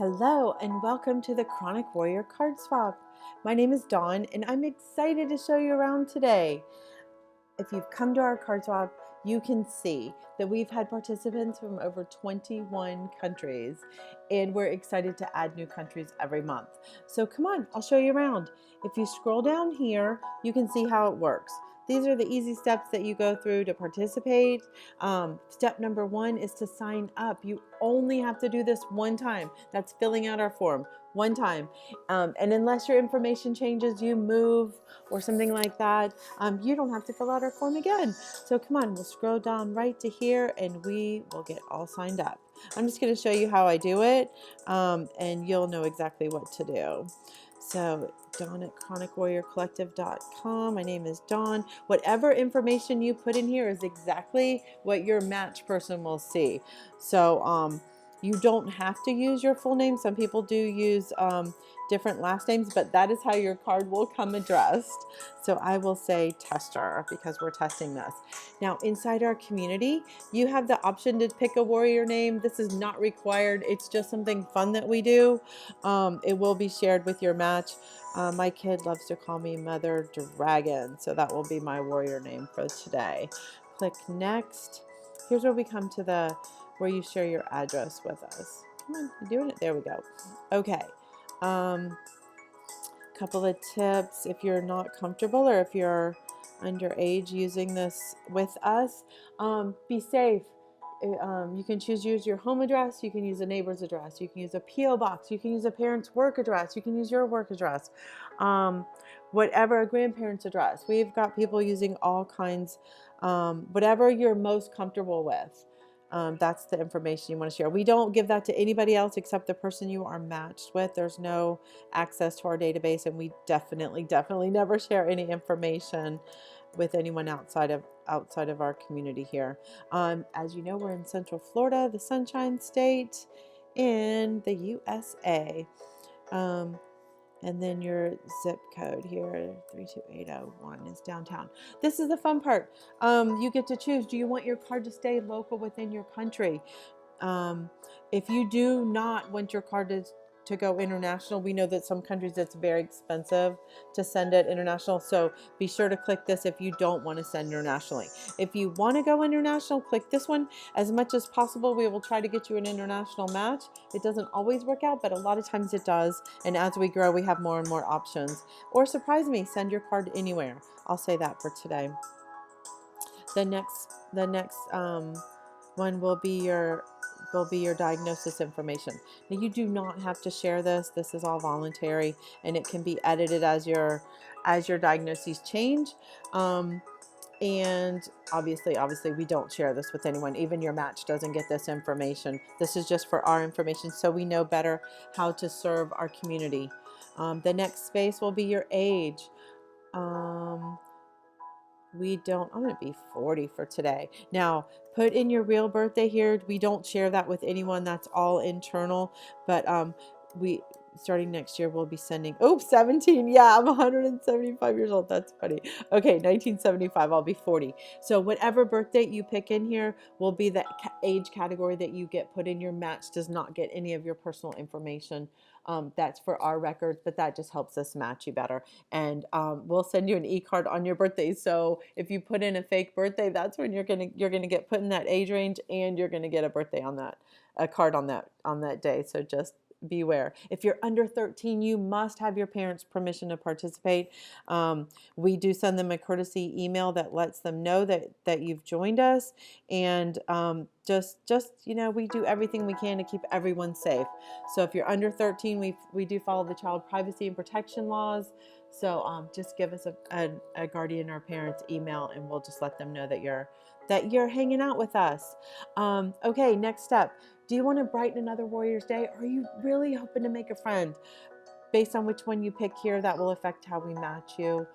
Hello and welcome to the Chronic Warrior Card Swap. My name is Dawn and I'm excited to show you around today. If you've come to our card swap, you can see that we've had participants from over 21 countries and we're excited to add new countries every month. So come on, I'll show you around. If you scroll down here, you can see how it works. These are the easy steps that you go through to participate. Step number 1 is to sign up. You only have to do this one time. That's filling out our form one time. And unless your information changes, you move or something like that, you don't have to fill out our form again. So come on, we'll scroll down right to here and we will get all signed up. I'm just going to show you how I do it, and you'll know exactly what to do. So Dawn at chronicwarriorcollective.com. My name is Dawn. Whatever information you put in here is exactly what your match person will see. So you don't have to use your full name. Some people do use different last names, but that is how your card will come addressed. So I will say tester because we're testing this. Now inside our community, you have the option to pick a warrior name. This is not required. It's just something fun that we do. It will be shared with your match. My kid loves to call me Mother Dragon, so that will be my warrior name for today. Click next. Here's where we come to where you share your address with us. Come on, you're doing it. There we go. Okay. Couple of tips if you're not comfortable or if you're underage using this with us, be safe. You can choose to use your home address, you can use a neighbor's address, you can use a P.O. box, you can use a parent's work address, you can use your work address, whatever, a grandparent's address. We've got people using all kinds, whatever you're most comfortable with. That's the information you want to share. We don't give that to anybody else except the person you are matched with. There's no access to our database, and we definitely never share any information with anyone outside of our community here. As you know, we're in Central Florida, the Sunshine State in the USA. And then your zip code here, 32801 is downtown. This is the fun part. You get to choose, do you want your card to stay local within your country? If you do not want your card to go international, we know that some countries it's very expensive to send it international, so be sure to click this if you don't want to send internationally. If you want to go international, click this one. As much as possible, we will try to get you an international match. It doesn't always work out, but a lot of times it does, and as we grow, we have more and more options. Or surprise me, send your card anywhere. I'll say that for today. The next one will be your diagnosis information. Now you do not have to share this. This is all voluntary, and it can be edited as your diagnoses change. And obviously we don't share this with anyone. Even your match doesn't get this information. This is just for our information, so we know better how to serve our community. The next space will be your age. I'm going to be 40 for today. Now, put in your real birthday here. We don't share that with anyone. That's all internal. But starting next year, we'll be sending, 17. Yeah, I'm 175 years old. That's funny. Okay, 1975, I'll be 40. So whatever birth date you pick in here will be the age category that you get put in. Your match does not get any of your personal information. That's for our records, but that just helps us match you better. And we'll send you an e-card on your birthday. So if you put in a fake birthday, that's when you're gonna get put in that age range, and you're gonna get a birthday on a card on that day. So just beware. If you're under 13, you must have your parents' permission to participate. We do send them a courtesy email that lets them know that you've joined us, and just we do everything we can to keep everyone safe. So if you're under 13, we do follow the child privacy and protection laws. So just give us a guardian or parent's email, and we'll just let them know that you're hanging out with us. Okay, next step. Do you want to brighten another Warrior's Day? Or are you really hoping to make a friend? Based on which one you pick here, that will affect how we match you.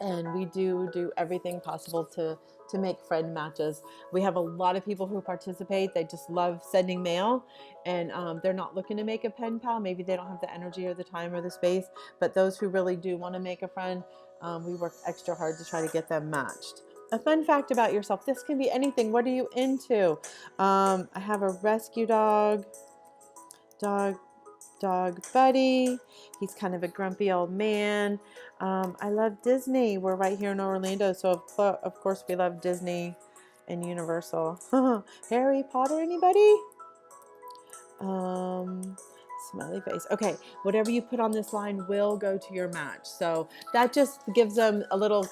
And we do everything possible to make friend matches. We have a lot of people who participate. They just love sending mail, and they're not looking to make a pen pal. Maybe they don't have the energy or the time or the space, but those who really do want to make a friend, we work extra hard to try to get them matched. A fun fact about yourself. This can be anything. What are you into? I have a rescue dog. dog Buddy. He's kind of a grumpy old man. I love Disney. We're right here in Orlando, so of course we love Disney and Universal. Harry Potter, anybody? Smiley face. Okay, whatever you put on this line will go to your match. So that just gives them a little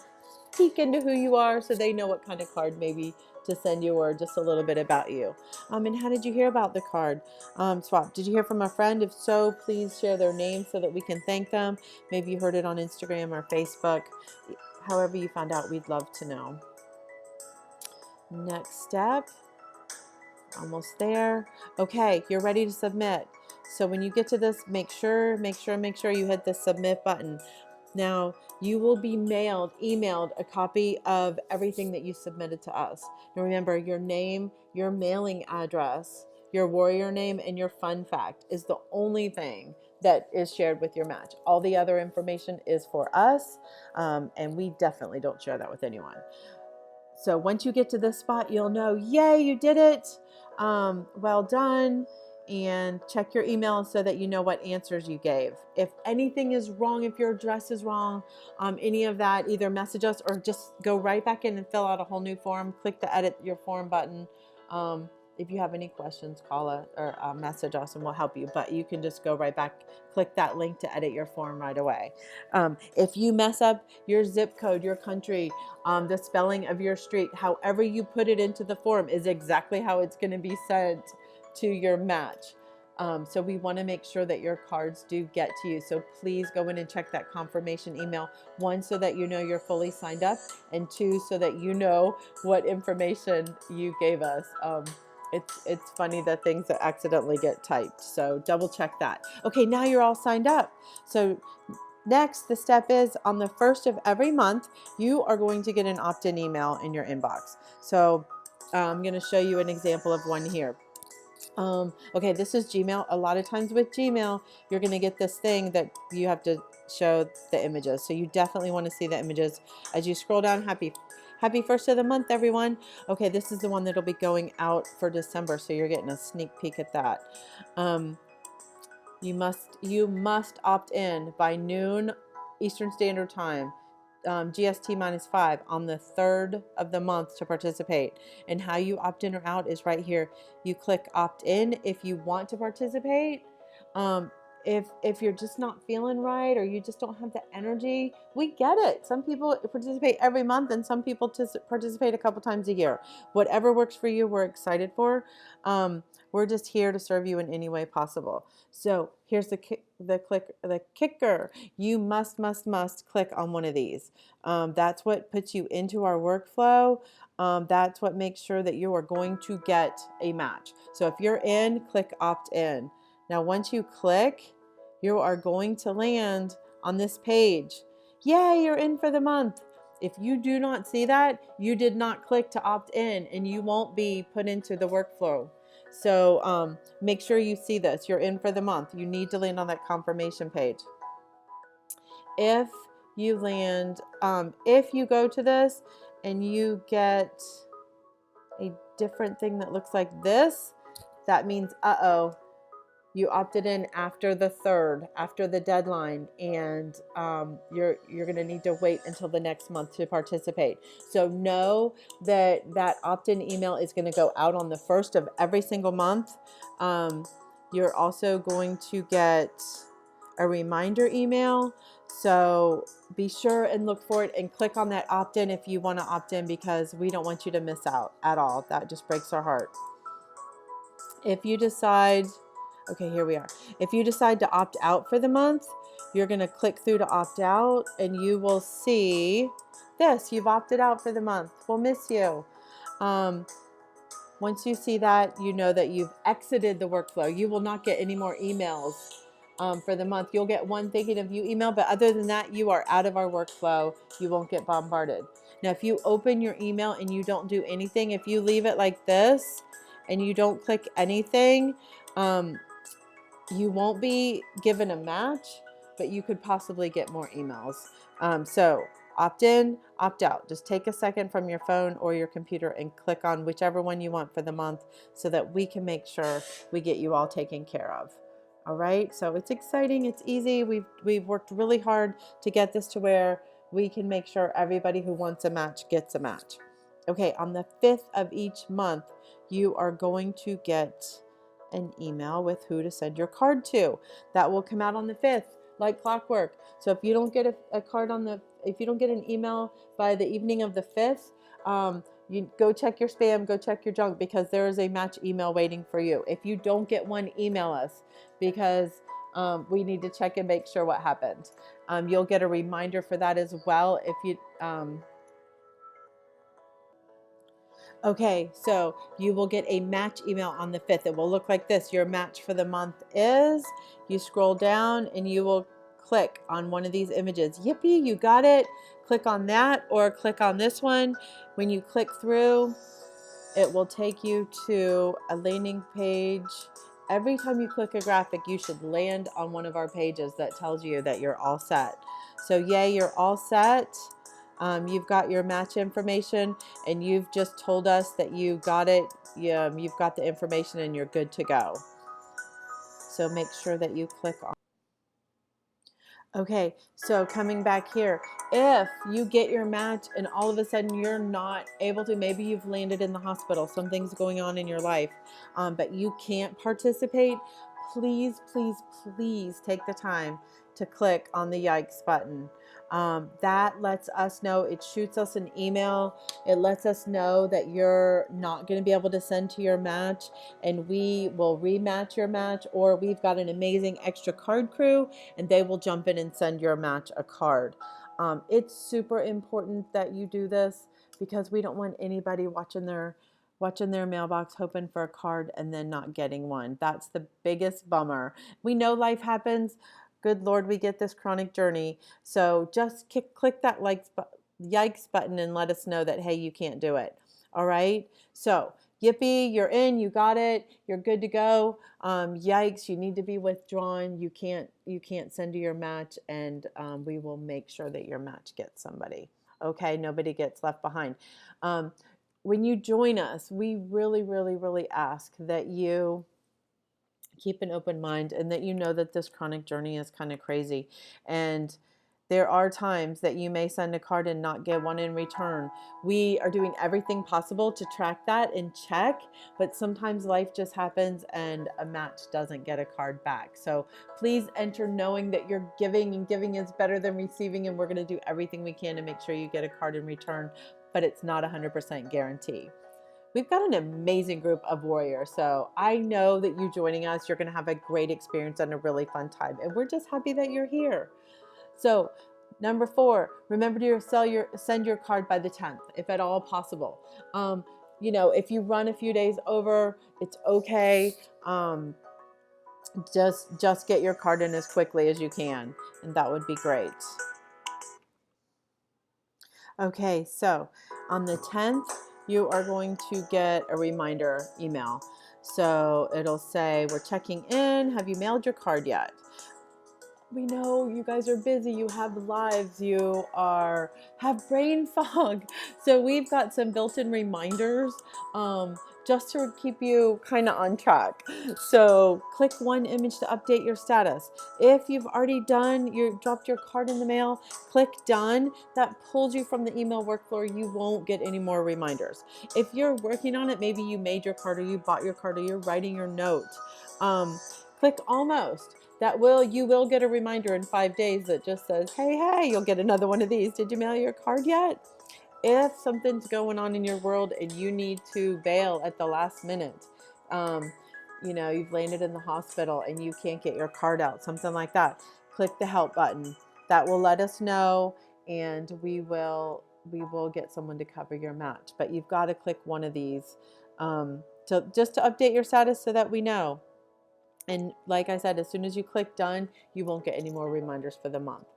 peek into who you are, so they know what kind of card maybe to send you, or just a little bit about you. And how did you hear about the card swap? Did you hear from a friend? If so, please share their name so that we can thank them. Maybe you heard it on Instagram or Facebook. However you found out, we'd love to know. Next step. Almost there. Okay, you're ready to submit. So when you get to this, make sure you hit the submit button. Now you will be emailed a copy of everything that you submitted to us. Now remember, your name, your mailing address, your warrior name, and your fun fact is the only thing that is shared with your match. All the other information is for us, and we definitely don't share that with anyone. So once you get to this spot, you'll know, yay, you did it. Well done. And check your email so that you know what answers you gave. If anything is wrong, if your address is wrong, any of that, either message us or just go right back in and fill out a whole new form. Click the edit your form button. If you have any questions, call us or message us and we'll help you. But you can just go right back, click that link to edit your form right away. If you mess up your zip code, your country, the spelling of your street, however you put it into the form is exactly how it's going to be sent to your match. So we want to make sure that your cards do get to you. So please go in and check that confirmation email. 1, so that you know you're fully signed up, and 2, so that you know what information you gave us. It's funny the things that accidentally get typed. So double check that. Okay, now you're all signed up. So next, the step is on the 1st of every month, you are going to get an opt-in email in your inbox. So I'm going to show you an example of one here. Okay, this is Gmail. A lot of times with Gmail, you're going to get this thing that you have to show the images. So you definitely want to see the images as you scroll down. Happy 1st of the month, everyone. Okay, this is the one that'll be going out for December. So you're getting a sneak peek at that. You must opt in by noon Eastern Standard Time, GST -5 on the 3rd of the month to participate. And how you opt in or out is right here. You click opt in if you want to participate. If you're just not feeling right, or you just don't have the energy, we get it. Some people participate every month and some people participate a couple times a year. Whatever works for you, we're excited for. We're just here to serve you in any way possible. So here's the kicker. You must click on one of these. That's what puts you into our workflow. That's what makes sure that you are going to get a match. So if you're in, click opt in. Now, once you click, you are going to land on this page. Yay, you're in for the month. If you do not see that, you did not click to opt in and you won't be put into the workflow. So make sure you see this. You're in for the month. You need to land on that confirmation page. If you land, if you go to this and you get a different thing that looks like this, that means, uh-oh, you opted in after the 3rd, after the deadline, and you're going to need to wait until the next month to participate. So know that opt-in email is going to go out on the 1st of every single month. You're also going to get a reminder email. So be sure and look for it and click on that opt-in if you want to opt in, because we don't want you to miss out at all. That just breaks our heart. If you decide... Okay, here we are. If you decide to opt out for the month, you're going to click through to opt out and you will see this. You've opted out for the month. We'll miss you. Once you see that, you know that you've exited the workflow. You will not get any more emails for the month. You'll get one thinking of you email, but other than that, you are out of our workflow. You won't get bombarded. Now, if you open your email and you don't do anything, if you leave it like this and you don't click anything, you won't be given a match, but you could possibly get more emails. So opt in, opt out. Just take a second from your phone or your computer and click on whichever one you want for the month so that we can make sure we get you all taken care of. All right, so it's exciting, it's easy. We've worked really hard to get this to where we can make sure everybody who wants a match gets a match. Okay, on the 5th of each month, you are going to get an email with who to send your card to. That will come out on the 5th, like clockwork. So if you don't get a card if you don't get an email by the evening of the 5th, you go check your spam, go check your junk, because there is a match email waiting for you. If you don't get one, email us, because we need to check and make sure what happened. You'll get a reminder for that as well if you okay, so you will get a match email on the 5th. It will look like this. Your match for the month is, you scroll down and you will click on one of these images. Yippee, you got it. Click on that or click on this one. When you click through, it will take you to a landing page. Every time you click a graphic, you should land on one of our pages that tells you that you're all set. So yay, you're all set. You've got your match information, and you've just told us that you got it. You've got the information and you're good to go. So make sure that you click on. Okay, so coming back here, if you get your match and all of a sudden you're not able to, maybe you've landed in the hospital, something's going on in your life, but you can't participate, please, please, please take the time to click on the Yikes button. That lets us know, it shoots us an email, it lets us know that you're not going to be able to send to your match, and we will rematch your match, or we've got an amazing extra card crew and they will jump in and send your match a card. It's super important that you do this, because we don't want anybody watching their mailbox hoping for a card and then not getting one. That's the biggest bummer. We know life happens. Good Lord, we get this chronic journey. So just click that yikes button and let us know that, hey, you can't do it. All right. So yippee, you're in, you got it, you're good to go. Yikes, you need to be withdrawn. You can't send to your match, and we will make sure that your match gets somebody. Okay, nobody gets left behind. When you join us, we really, really, really ask that you keep an open mind, and that you know that this chronic journey is kind of crazy, and there are times that you may send a card and not get one in return. We are doing everything possible to track that and check, but sometimes life just happens and a match doesn't get a card back. So please enter knowing that you're giving, and giving is better than receiving, and we're going to do everything we can to make sure you get a card in return, but it's not 100% guarantee. We've got an amazing group of warriors, so I know that you joining us, you're going to have a great experience and a really fun time, and we're just happy that you're here. So number 4, remember to send your card by the 10th, if at all possible. If you run a few days over, it's okay. Just get your card in as quickly as you can, and that would be great. Okay, so on the 10th, you are going to get a reminder email. So it'll say, we're checking in. Have you mailed your card yet? We know you guys are busy, you have lives, you have brain fog. So we've got some built-in reminders just to keep you kind of on track. So click one image to update your status. If you've already dropped your card in the mail, click done. That pulls you from the email workflow. You won't get any more reminders. If you're working on it, maybe you made your card, or you bought your card, or you're writing your note, click almost. You will get a reminder in 5 days that just says, hey, you'll get another one of these. Did you mail your card yet? If something's going on in your world and you need to bail at the last minute, you've landed in the hospital and you can't get your card out, something like that, click the help button. That will let us know, and we will get someone to cover your match. But you've got to click one of these just to update your status so that we know. And like I said, as soon as you click done, you won't get any more reminders for the month.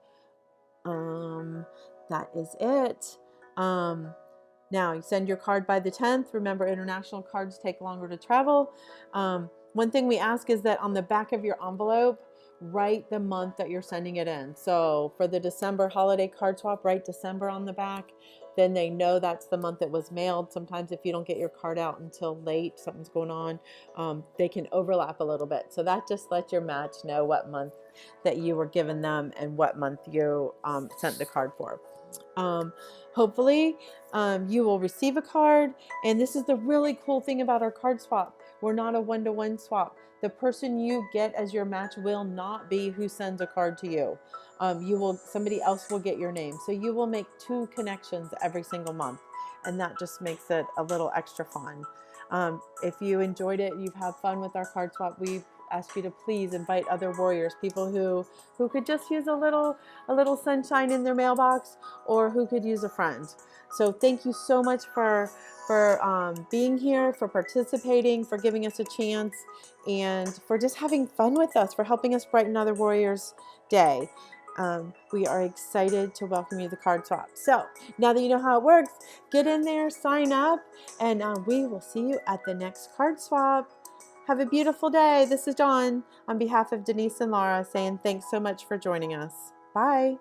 That is it. Now, you send your card by the 10th. Remember, international cards take longer to travel. One thing we ask is that on the back of your envelope, write the month that you're sending it in. So for the December holiday card swap, write December on the back. then they know that's the month it was mailed. Sometimes if you don't get your card out until late, something's going on, they can overlap a little bit. So that just lets your match know what month that you were given them and what month you sent the card for. Hopefully you will receive a card. And this is the really cool thing about our card swap. We're not a one-to-one swap. The person you get as your match will not be who sends a card to you. Somebody else will get your name. So you will make 2 connections every single month. And that just makes it a little extra fun. If you enjoyed it, you've had fun with our card swap, we ask you to please invite other warriors, people who could just use a little sunshine in their mailbox, or who could use a friend. So thank you so much for being here, for participating, for giving us a chance, and for just having fun with us, for helping us brighten other warriors' day. We are excited to welcome you to the card swap. So now that you know how it works, get in there, sign up, and we will see you at the next card swap. Have a beautiful day. This is Dawn on behalf of Denise and Laura saying thanks so much for joining us. Bye.